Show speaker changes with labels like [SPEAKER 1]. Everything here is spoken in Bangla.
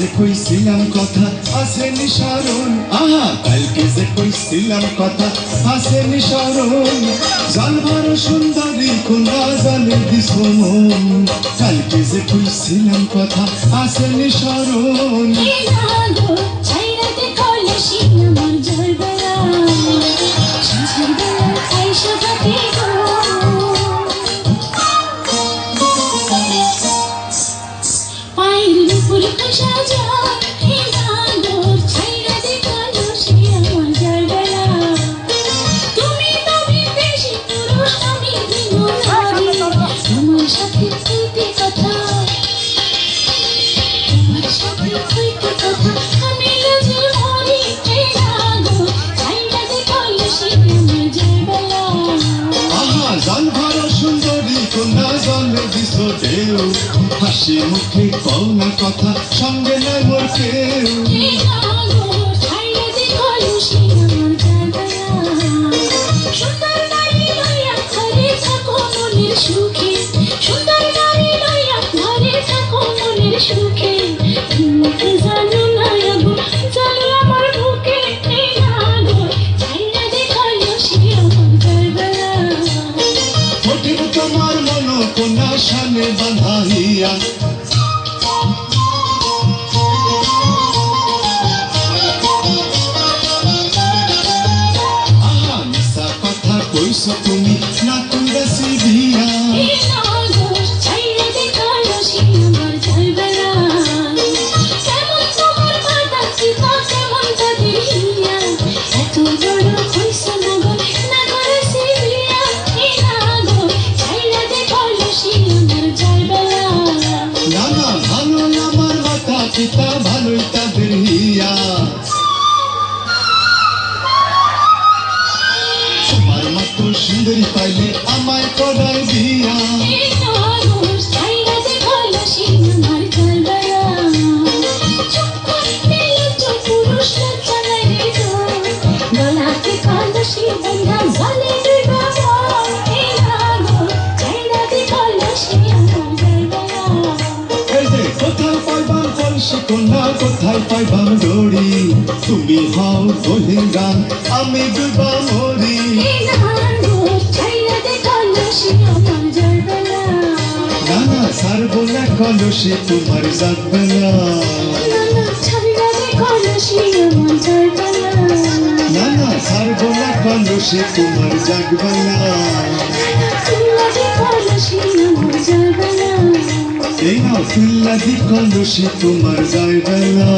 [SPEAKER 1] যে কইছিলাম কথা আসেনি স্মরণ, আহা কালকে যে কইছিলাম কথা আসেনি স্মরণ, জানবার সুন্দরী কোনা জানে দিস মন, কালকে যে কইছিলাম কথা আসেনি স্মরণ। হাসি মুখে কওনা কথা সঙ্গে নাই মোর কেউ, তোমার মন কোনা শানে বাঁধাইয়া আহা মিশা কথা কইছো তুমি না কইরাছি বিয়া, পিতা ভালোই তাদের হিয়া, তোমার মতো সুন্দরী পাইলে আমায় করাই দিয়া, কোনা কোথায় পাইবাম দড়ি, তুমি হও দোহের গান আমি ডুবা মরি, না না সারবো না কলসি তোমার জাগবে না, না না সারবো না কলসি তোমার জাগবে না, এই না ফিল্লা দি কলসি তোমার যাইবে না।